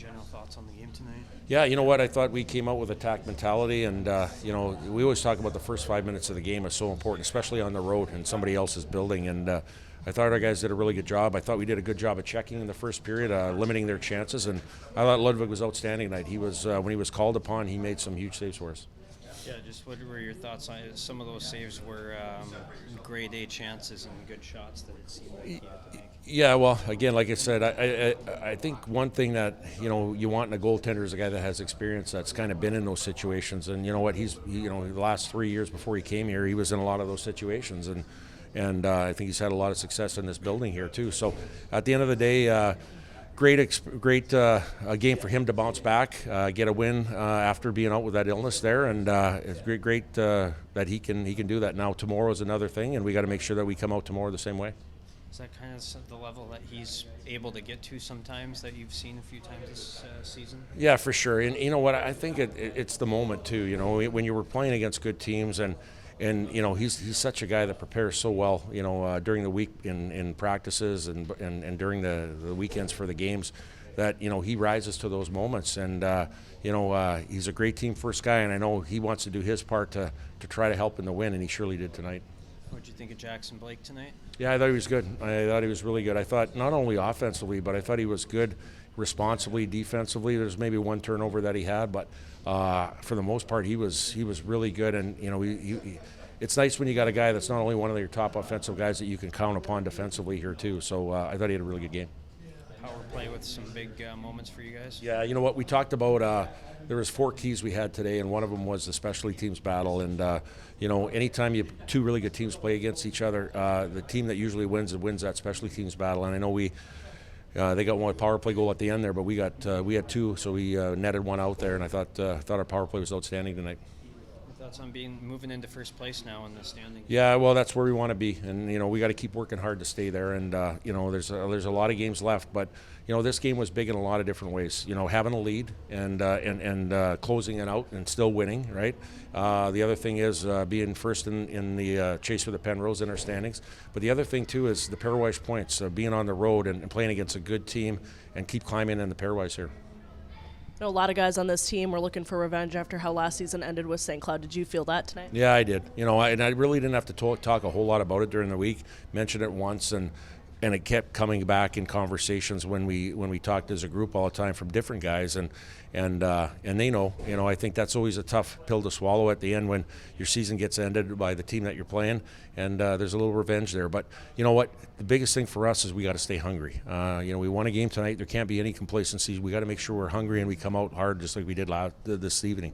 general thoughts on the game tonight? Yeah, you know what? I thought we came out with attack mentality, and we always talk about the first 5 minutes of the game is so important, especially on the road in somebody else's building. And I thought our guys did a really good job. I thought we did a good job of checking in the first period, limiting their chances. And I thought Ludvig was outstanding tonight. He was when he was called upon, he made some huge saves for us. Yeah, just what were your thoughts on it? Some of those saves were grade A chances and good shots that it seemed like he had to make. Yeah, well, again, like I said, I think one thing that you want in a goaltender is a guy that has experience, that's kind of been in those situations. And you know what, the last 3 years before he came here, he was in a lot of those situations, and I think he's had a lot of success in this building here too. So at the end of the day, great game for him to bounce back, get a win after being out with that illness there, and it's great that he can do that. Now tomorrow is another thing, and we got to make sure that we come out tomorrow the same way. Is that kind of the level that he's able to get to sometimes that you've seen a few times this season? Yeah, for sure. And you know what? I think it's the moment too. When you were playing against good teams, and he's such a guy that prepares so well. During the week in practices and during the weekends for the games, that he rises to those moments. And he's a great team first guy, and I know he wants to do his part to try to help in the win, and he surely did tonight. What did you think of Jackson Blake tonight? Yeah, I thought he was good. I thought he was really good. I thought not only offensively, but I thought he was good responsibly, defensively. There's maybe one turnover that he had, but for the most part, he was really good. And it's nice when you got a guy that's not only one of your top offensive guys that you can count upon defensively here too. So I thought he had a really good game. Power play with some big moments for you guys. Yeah, you know what, we talked about. There was 4 keys we had today, and one of them was the specialty teams battle. And anytime two really good teams play against each other, the team that usually wins that specialty teams battle. And I know they got one power play goal at the end there, but we had 2, so we netted one out there. And I thought our power play was outstanding tonight. Thoughts on moving into first place now in the standings? Yeah, well, that's where we want to be, and we got to keep working hard to stay there. And there's a lot of games left, but this game was big in a lot of different ways. Having a lead and closing it out and still winning, right? The other thing is being first in the chase for the Penrose in our standings. But the other thing too is the pairwise points, being on the road and playing against a good team and keep climbing in the pairwise here. A lot of guys on this team were looking for revenge after how last season ended with St. Cloud. Did you feel that tonight? Yeah, I did. And I really didn't have to talk a whole lot about it during the week. Mentioned it once, and it kept coming back in conversations when we talked as a group all the time from different guys, and they know. I think that's always a tough pill to swallow at the end when your season gets ended by the team that you're playing, and there's a little revenge there. But you know what? The biggest thing for us is we got to stay hungry. We won a game tonight. There can't be any complacency. We got to make sure we're hungry and we come out hard just like we did this evening.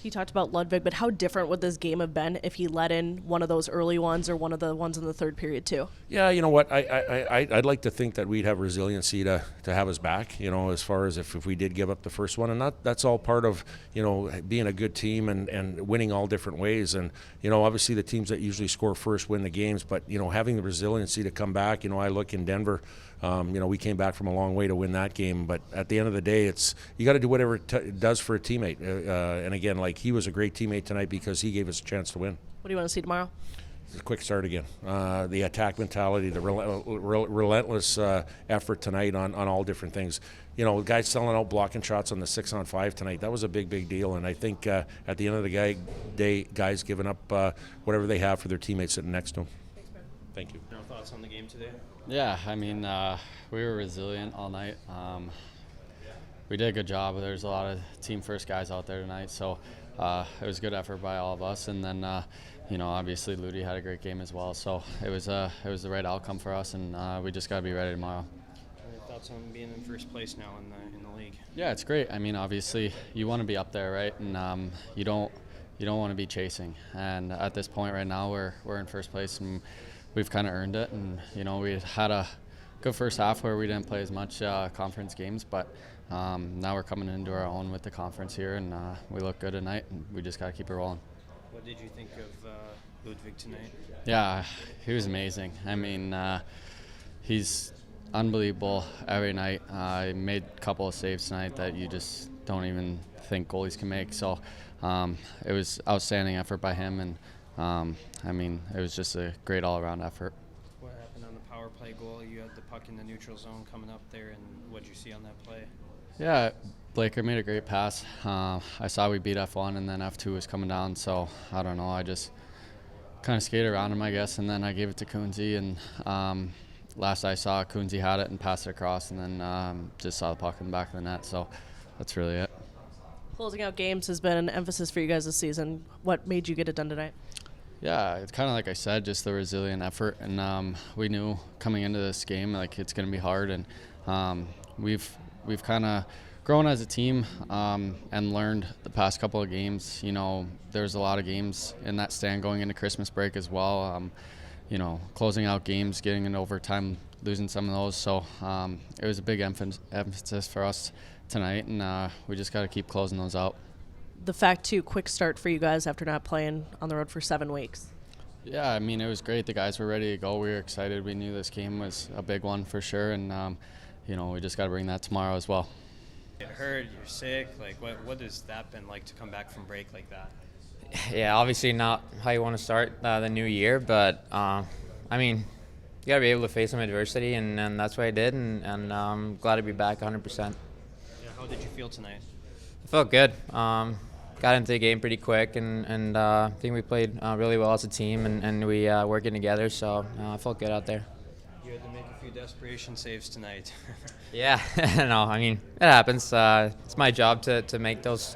He talked about Ludvig, but how different would this game have been if he let in one of those early ones or one of the ones in the third period too? Yeah, you know what? I'd like to think that we'd have resiliency to have us back, as far as if we did give up the first one. And that's all part of, being a good team and winning all different ways. And, obviously the teams that usually score first win the games. But, having the resiliency to come back, I look in Denver, we came back from a long way to win that game. But at the end of the day, you got to do whatever it does for a teammate. And again, he was a great teammate tonight because he gave us a chance to win. What do you want to see tomorrow? A quick start again. The attack mentality, the relentless effort tonight on all different things. Guys selling out blocking shots on the 6-on-5 tonight. That was a big deal. And I think at the end of the day, guys giving up whatever they have for their teammates sitting next to them. Thank you. No thoughts on the game today? Yeah, I mean, we were resilient all night. We did a good job. There's a lot of team first guys out there tonight, so it was a good effort by all of us. And then, obviously Ludi had a great game as well. So it was the right outcome for us, and we just got to be ready tomorrow. Your thoughts on being in first place now in the league? Yeah, it's great. I mean, obviously you want to be up there, right? And you don't want to be chasing. And at this point right now, we're in first place, and we've kind of earned it. And we had a good first half where we didn't play as much conference games, but now we're coming into our own with the conference here, and we look good tonight, and we just got to keep it rolling. What did you think of Ludvig tonight? Yeah, he was amazing. I mean, he's unbelievable every night. He made a couple of saves tonight that you just don't even think goalies can make. So it was outstanding effort by him, and it was just a great all-around effort. What happened on the power play goal? You had the puck in the neutral zone coming up there, and what did you see on that play? Yeah, Blaker made a great pass. I saw we beat F1 and then F2 was coming down, so I don't know. I just kind of skated around him, I guess, and then I gave it to Kunze. And last I saw, Kunze had it and passed it across, and then just saw the puck in the back of the net. So that's really it. Closing out games has been an emphasis for you guys this season. What made you get it done tonight? Yeah, it's kind of like I said, just the resilient effort, and we knew coming into this game like it's going to be hard, and we've kind of grown as a team and learned the past couple of games. You know, there's a lot of games in that stand going into Christmas break as well. You know, closing out games, getting into overtime, losing some of those. So it was a big emphasis for us tonight, and we just got to keep closing those out. The fact, too, quick start for you guys after not playing on the road for 7 weeks. Yeah, I mean, it was great. The guys were ready to go. We were excited. We knew this game was a big one for sure, and you know, we just got to bring that tomorrow as well. Get hurt, you're sick. Like, what has that been like to come back from break like that? Yeah, obviously not how you want to start the new year, but I mean, you got to be able to face some adversity, and that's what I did, and I'm glad to be back 100%. Yeah, how did you feel tonight? I felt good. Got into the game pretty quick, and I think we played really well as a team, and we working together, so I felt good out there. You had to make a few desperation saves tonight. Yeah, no, I mean, it happens. It's my job to make those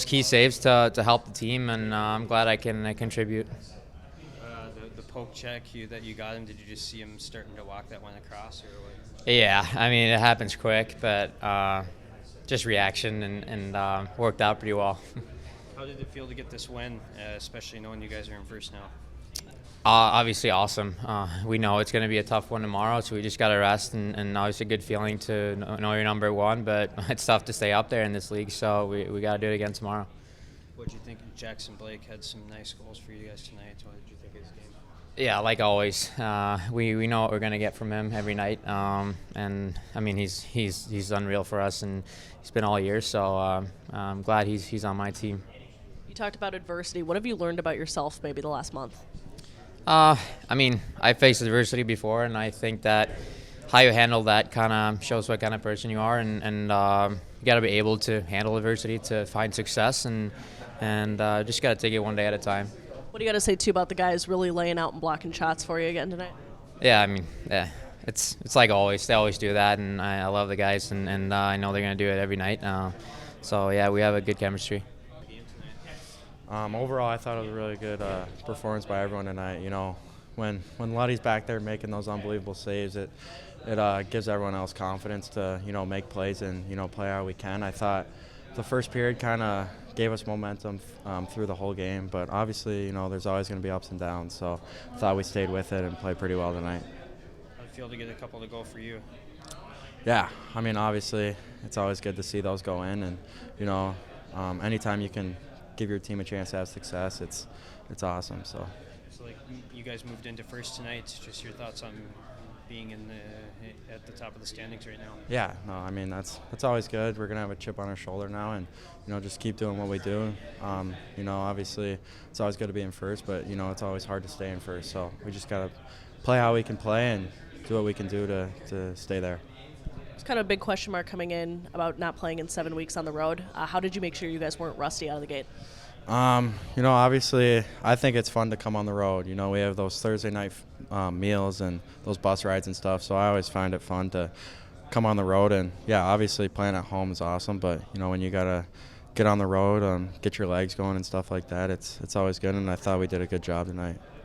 key saves to help the team, and I'm glad I can contribute. The poke check that you got him, did you just see him starting to walk that one across, or what? Yeah, I mean, it happens quick, but just reaction, and worked out pretty well. How did it feel to get this win, especially knowing you guys are in first now? Obviously awesome. We know it's going to be a tough one tomorrow, so we just got to rest, and obviously a good feeling to know you're number one, but it's tough to stay up there in this league, so we got to do it again tomorrow. What did you think? Jackson Blake had some nice goals for you guys tonight. What did you think of his game? Yeah, like always. We know what we're going to get from him every night, and I mean he's unreal for us, and he's been all year, so I'm glad he's on my team. You talked about adversity. What have you learned about yourself maybe the last month? I mean, I faced adversity before, and I think that how you handle that kind of shows what kind of person you are, and you got to be able to handle adversity to find success, and just got to take it one day at a time. What do you got to say, too, about the guys really laying out and blocking shots for you again tonight? Yeah, I mean, yeah, it's like always. They always do that, and I love the guys, and I know they're going to do it every night. So, yeah, we have a good chemistry. Overall, I thought it was a really good performance by everyone tonight. You know, when Luddy's back there making those unbelievable saves, it gives everyone else confidence to, you know, make plays and, you know, play how we can. I thought the first period kind of gave us momentum through the whole game, but obviously, you know, there's always going to be ups and downs. So I thought we stayed with it and played pretty well tonight. How'd it feel to get a couple to go for you? Yeah, I mean, obviously, it's always good to see those go in, and, you know, anytime you can give your team a chance to have success, it's awesome. So like you guys moved into first tonight. Just your thoughts on being at the top of the standings right now? Yeah, no, I mean that's always good. We're gonna have a chip on our shoulder now, and you know just keep doing what we do. You know, obviously it's always good to be in first, but you know it's always hard to stay in first. So we just gotta play how we can play and do what we can do to stay there. It's kind of a big question mark coming in about not playing in 7 weeks on the road. How did you make sure you guys weren't rusty out of the gate? You know, obviously, I think it's fun to come on the road. You know, we have those Thursday night meals and those bus rides and stuff, so I always find it fun to come on the road. And, yeah, obviously playing at home is awesome, but, you know, when you got to get on the road, get your legs going and stuff like that, it's always good, and I thought we did a good job tonight.